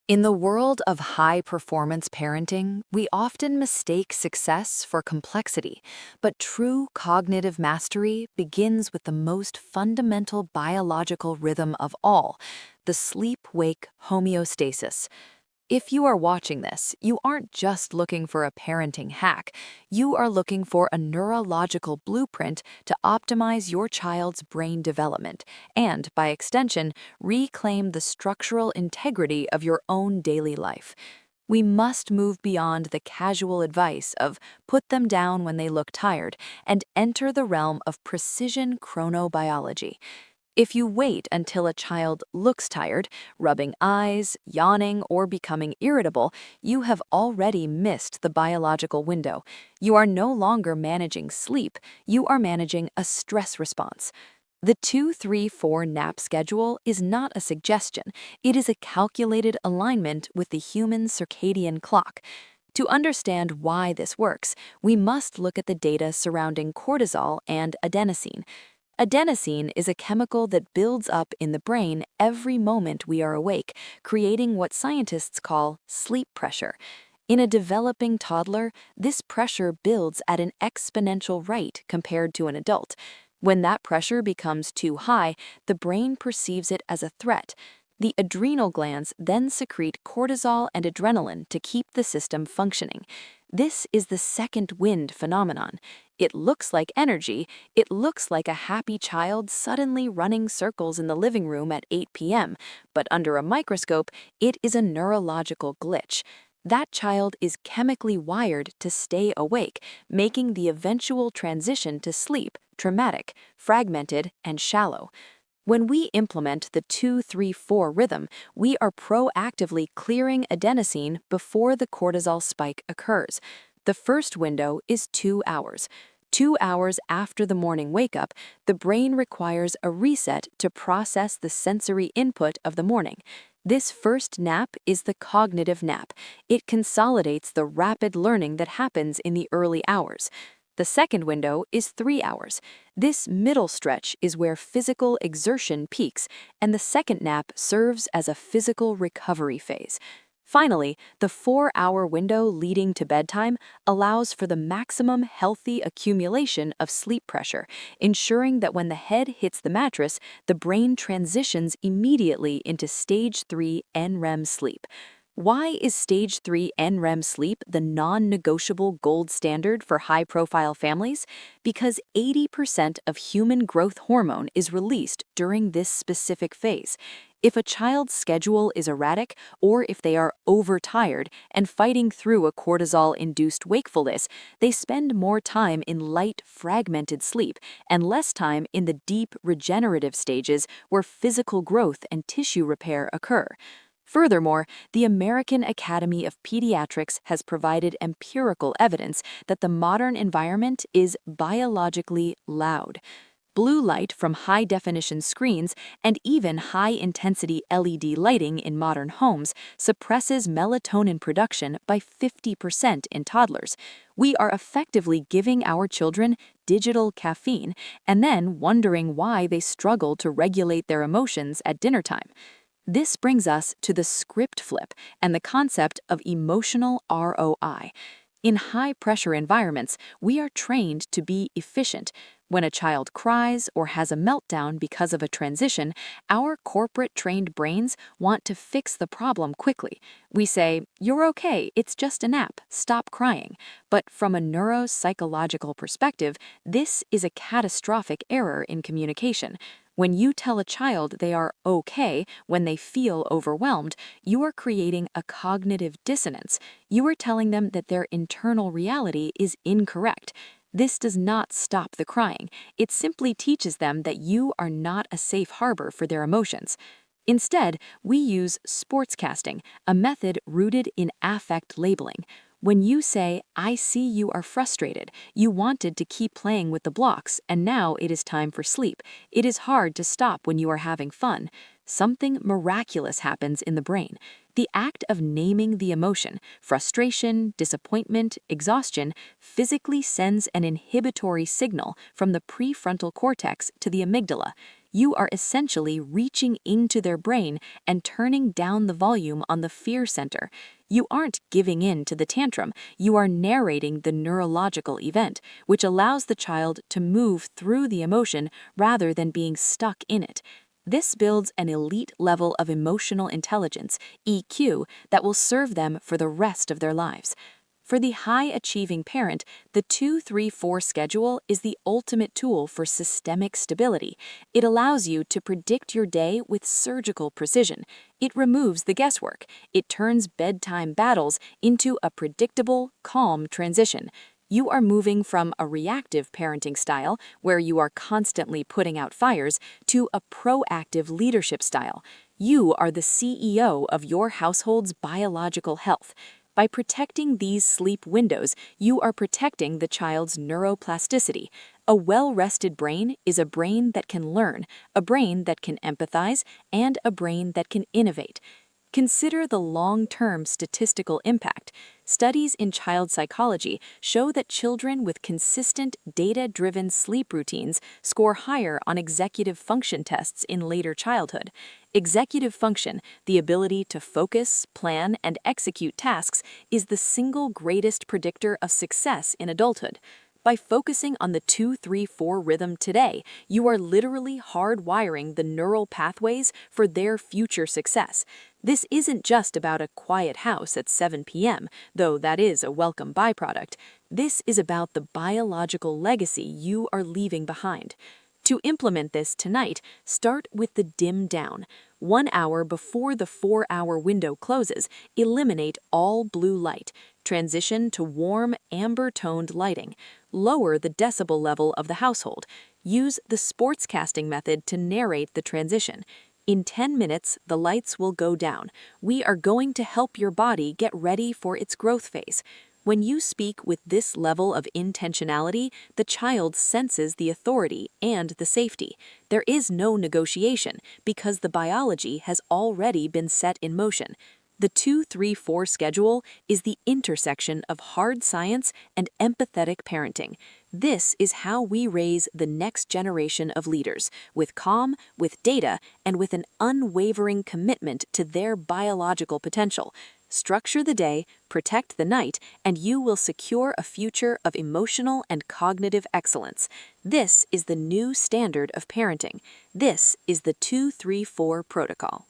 In the world of high-performance parenting, we often mistake success for complexity, but true cognitive mastery begins with the most fundamental biological rhythm of all, the sleep-wake homeostasis. If you are watching this, you aren't just looking for a parenting hack. You are looking for a neurological blueprint to optimize your child's brain development and, by extension, reclaim the structural integrity of your own daily life. We must move beyond the casual advice of put them down when they look tired and enter the realm of precision chronobiology. If you wait until a child looks tired, rubbing eyes, yawning, or becoming irritable, you have already missed the biological window. You are no longer managing sleep, you are managing a stress response. The 2-3-4 nap schedule is not a suggestion, it is a calculated alignment with the human circadian clock. To understand why this works, we must look at the data surrounding cortisol and adenosine. Adenosine is a chemical that builds up in the brain every moment we are awake, creating what scientists call sleep pressure. In a developing toddler, this pressure builds at an exponential rate compared to an adult. When that pressure becomes too high, the brain perceives it as a threat. The adrenal glands then secrete cortisol and adrenaline to keep the system functioning. This is the second wind phenomenon. It looks like energy, it looks like a happy child suddenly running circles in the living room at 8 p.m., but under a microscope, it is a neurological glitch. That child is chemically wired to stay awake, making the eventual transition to sleep traumatic, fragmented, and shallow. When we implement the 2-3-4 rhythm, we are proactively clearing adenosine before the cortisol spike occurs. The first window is 2 hours. 2 hours after the morning wake-up, the brain requires a reset to process the sensory input of the morning. This first nap is the cognitive nap. It consolidates the rapid learning that happens in the early hours. The second window is 3 hours. This middle stretch is where physical exertion peaks, and the second nap serves as a physical recovery phase. Finally, the 4-hour window leading to bedtime allows for the maximum healthy accumulation of sleep pressure, ensuring that when the head hits the mattress, the brain transitions immediately into stage 3 NREM sleep. Why is stage 3 NREM sleep the non-negotiable gold standard for high-profile families? Because 80% of human growth hormone is released during this specific phase. If a child's schedule is erratic, or if they are overtired and fighting through a cortisol-induced wakefulness, they spend more time in light, fragmented sleep and less time in the deep, regenerative stages where physical growth and tissue repair occur. Furthermore, the American Academy of Pediatrics has provided empirical evidence that the modern environment is biologically loud. Blue light from high-definition screens and even high-intensity LED lighting in modern homes suppresses melatonin production by 50% in toddlers. We are effectively giving our children digital caffeine and then wondering why they struggle to regulate their emotions at dinner time. This brings us to the script flip and the concept of emotional ROI. In high-pressure environments, we are trained to be efficient. When a child cries or has a meltdown because of a transition, our corporate-trained brains want to fix the problem quickly. We say, "You're okay, it's just a nap, stop crying." But from a neuropsychological perspective, this is a catastrophic error in communication. When you tell a child they are okay when they feel overwhelmed, you are creating a cognitive dissonance. You are telling them that their internal reality is incorrect. This does not stop the crying. It simply teaches them that you are not a safe harbor for their emotions. Instead, we use sportscasting, a method rooted in affect labeling. When you say, "I see you are frustrated, you wanted to keep playing with the blocks, and now it is time for sleep. It is hard to stop when you are having fun," something miraculous happens in the brain. The act of naming the emotion, frustration, disappointment, exhaustion, physically sends an inhibitory signal from the prefrontal cortex to the amygdala. You are essentially reaching into their brain and turning down the volume on the fear center. You aren't giving in to the tantrum, you are narrating the neurological event, which allows the child to move through the emotion rather than being stuck in it. This builds an elite level of emotional intelligence, EQ, that will serve them for the rest of their lives. For the high-achieving parent, the 2-3-4 schedule is the ultimate tool for systemic stability. It allows you to predict your day with surgical precision. It removes the guesswork. It turns bedtime battles into a predictable, calm transition. You are moving from a reactive parenting style, where you are constantly putting out fires, to a proactive leadership style. You are the CEO of your household's biological health. By protecting these sleep windows, you are protecting the child's neuroplasticity. A well-rested brain is a brain that can learn, a brain that can empathize, and a brain that can innovate. Consider the long-term statistical impact. Studies in child psychology show that children with consistent, data-driven sleep routines score higher on executive function tests in later childhood. Executive function, the ability to focus, plan, and execute tasks, is the single greatest predictor of success in adulthood. By focusing on the 2-3-4 rhythm today, you are literally hardwiring the neural pathways for their future success. This isn't just about a quiet house at 7 p.m., though that is a welcome byproduct. This is about the biological legacy you are leaving behind. To implement this tonight, start with the dim down. 1 hour before the 4-hour window closes, eliminate all blue light. Transition to warm, amber-toned lighting. Lower the decibel level of the household. Use the sportscasting method to narrate the transition. In 10 minutes, the lights will go down. We are going to help your body get ready for its growth phase. When you speak with this level of intentionality, the child senses the authority and the safety. There is no negotiation because the biology has already been set in motion. The 2-3-4 schedule is the intersection of hard science and empathetic parenting. This is how we raise the next generation of leaders, with calm, with data, and with an unwavering commitment to their biological potential. Structure the day, protect the night, and you will secure a future of emotional and cognitive excellence. This is the new standard of parenting. This is the 2-3-4 protocol.